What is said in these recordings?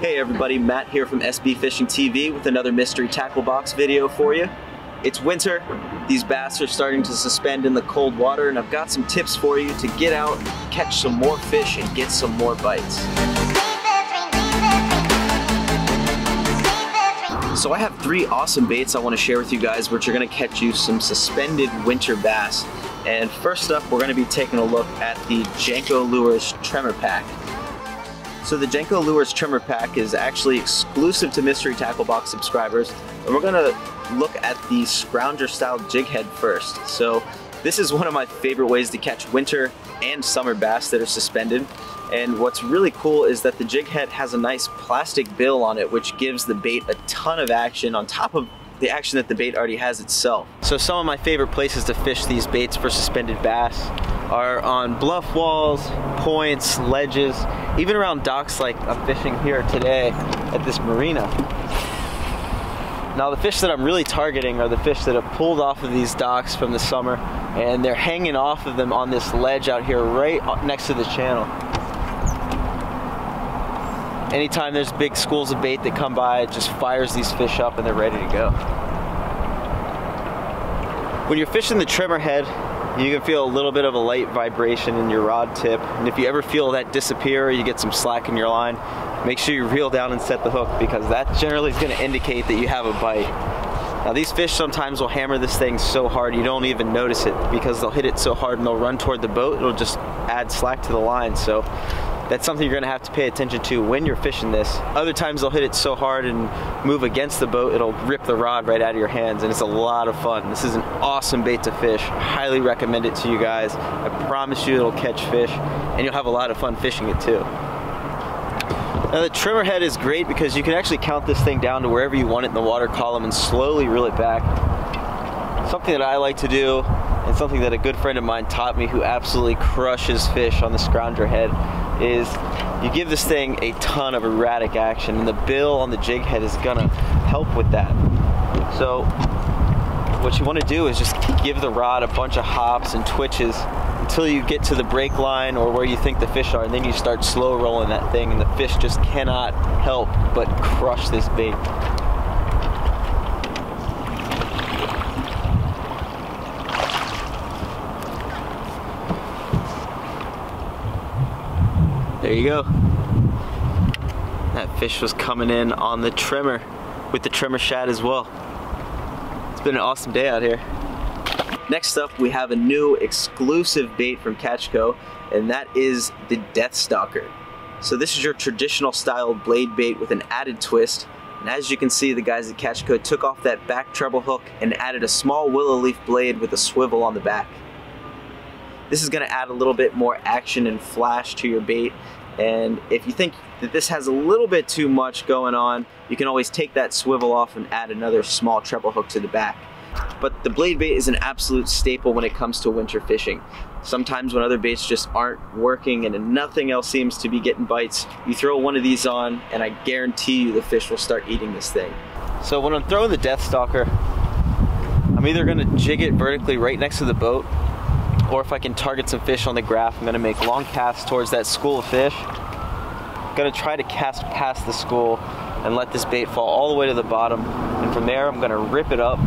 Hey everybody, Matt here from SB FishingTV with another mystery tackle box video for you. It's winter, these bass are starting to suspend in the cold water, and I've got some tips for you to get out, catch some more fish, and get some more bites. So I have 3 awesome baits I want to share with you guys which are going to catch you some suspended winter bass. And first up, we're going to be taking a look at the Jenko Lures Tremor Pack. So the Jenko Lures Tremor Pack is actually exclusive to Mystery Tackle Box subscribers, and we're going to look at the Scrounger style jig head first. So this is one of my favorite ways to catch winter and summer bass that are suspended. And what's really cool is that the jig head has a nice plastic bill on it, which gives the bait a ton of action on top of the action that the bait already has itself. So some of my favorite places to fish these baits for suspended bass are on bluff walls, points, ledges, even around docks like I'm fishing here today at this marina. Now the fish that I'm really targeting are the fish that have pulled off of these docks from the summer, and they're hanging off of them on this ledge out here right next to the channel. Anytime there's big schools of bait that come by, it just fires these fish up and they're ready to go. When you're fishing the trimmer head, you can feel a little bit of a light vibration in your rod tip, and if you ever feel that disappear or you get some slack in your line, make sure you reel down and set the hook, because that generally is going to indicate that you have a bite. Now these fish sometimes will hammer this thing so hard you don't even notice it, because they'll hit it so hard and they'll run toward the boat, it'll just add slack to the line. So that's something you're going to have to pay attention to when you're fishing this. Other times they'll hit it so hard and move against the boat, it'll rip the rod right out of your hands, and it's a lot of fun. This is an awesome bait to fish. Highly recommend it to you guys. I promise you it'll catch fish, and you'll have a lot of fun fishing it too. Now the trimmer head is great because you can actually count this thing down to wherever you want it in the water column and slowly reel it back. Something that I like to do, and something that a good friend of mine taught me who absolutely crushes fish on the Scrounger head, is you give this thing a ton of erratic action, and the bill on the jig head is gonna help with that. So what you want to do is just give the rod a bunch of hops and twitches until you get to the break line or where you think the fish are, and then you start slow rolling that thing, and the fish just cannot help but crush this bait. There you go. That fish was coming in on the trimmer with the trimmer shad as well. It's been an awesome day out here. Next up, we have a new exclusive bait from 𝗙cie𝗶𝗹, and that is the Death Stalker. So this is your traditional style blade bait with an added twist. And as you can see, the guys at 𝗙cie𝗶𝗹 took off that back treble hook and added a small willow leaf blade with a swivel on the back. This is going to add a little bit more action and flash to your bait, and if you think that this has a little bit too much going on, you can always take that swivel off and add another small treble hook to the back. But the blade bait is an absolute staple when it comes to winter fishing. Sometimes when other baits just aren't working and nothing else seems to be getting bites, you throw one of these on and I guarantee you the fish will start eating this thing. So when I'm throwing the Death Stalker, I'm either going to jig it vertically right next to the boat, or if I can target some fish on the graph, I'm going to make long casts towards that school of fish. I'm going to try to cast past the school and let this bait fall all the way to the bottom, and from there I'm going to rip it up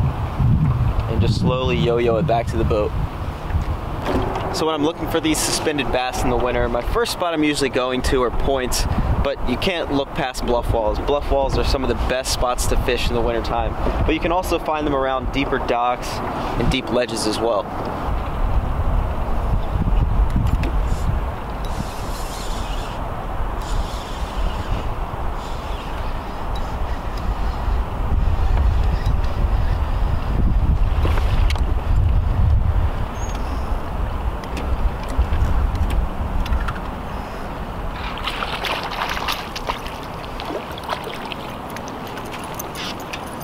and just slowly yo-yo it back to the boat. So when I'm looking for these suspended bass in the winter, my first spot I'm usually going to are points, but you can't look past bluff walls. Bluff walls are some of the best spots to fish in the wintertime, but you can also find them around deeper docks and deep ledges as well.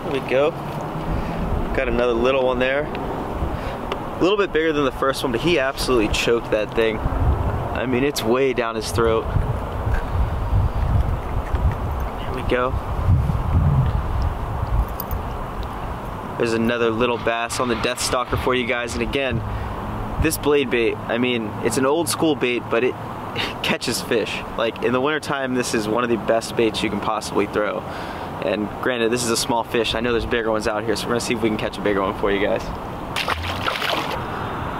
There we go. Got another little one there. A little bit bigger than the first one, but he absolutely choked that thing. I mean, it's way down his throat. There we go. There's another little bass on the Death Stalker for you guys. And again, this blade bait, I mean, it's an old school bait, but catches fish. Like in the wintertime, this is one of the best baits you can possibly throw. And granted, this is a small fish. I know there's bigger ones out here, so we're gonna see if we can catch a bigger one for you guys.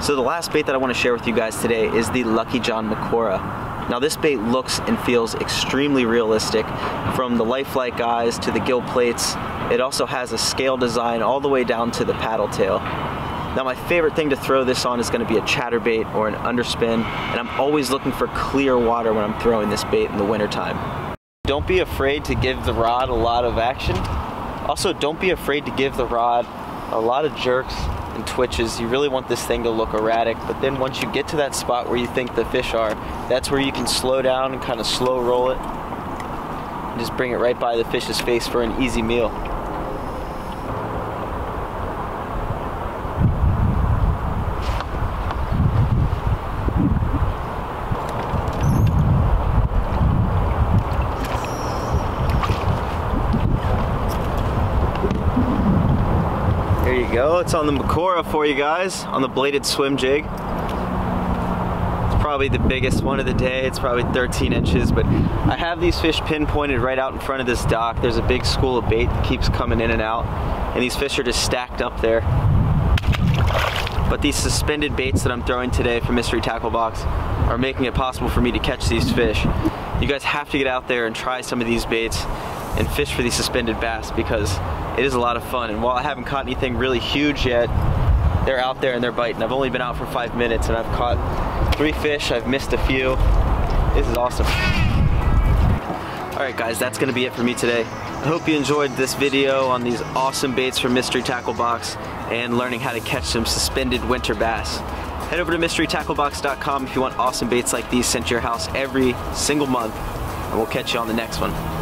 So the last bait that I want to share with you guys today is the 𝗙𝗹𝗋𝗄. Now this bait looks and feels extremely realistic, from the lifelike eyes to the gill plates. It also has a scale design all the way down to the paddle tail. Now my favorite thing to throw this on is going to be a chatterbait or an underspin, and I'm always looking for clear water when I'm throwing this bait in the wintertime. Don't be afraid to give the rod a lot of action. Also, don't be afraid to give the rod a lot of jerks and twitches. You really want this thing to look erratic, but then once you get to that spot where you think the fish are, that's where you can slow down and kind of slow roll it and just bring it right by the fish's face for an easy meal. There you go, it's on the 𝗙𝗄𝗋 for you guys, on the bladed swim jig. It's probably the biggest one of the day, it's probably 13 inches, but I have these fish pinpointed right out in front of this dock. There's a big school of bait that keeps coming in and out, and these fish are just stacked up there. But these suspended baits that I'm throwing today from Mystery Tackle Box are making it possible for me to catch these fish. You guys have to get out there and try some of these baits and fish for these suspended bass, because it is a lot of fun. And while I haven't caught anything really huge yet, they're out there and they're biting. I've only been out for 5 minutes and I've caught 3 fish. I've missed a few. This is awesome. Alright guys, that's gonna be it for me today. I hope you enjoyed this video on these awesome baits from Mystery Tackle Box and learning how to catch some suspended winter bass. Head over to MysteryTackleBox.com if you want awesome baits like these sent to your house every single month, and we'll catch you on the next one.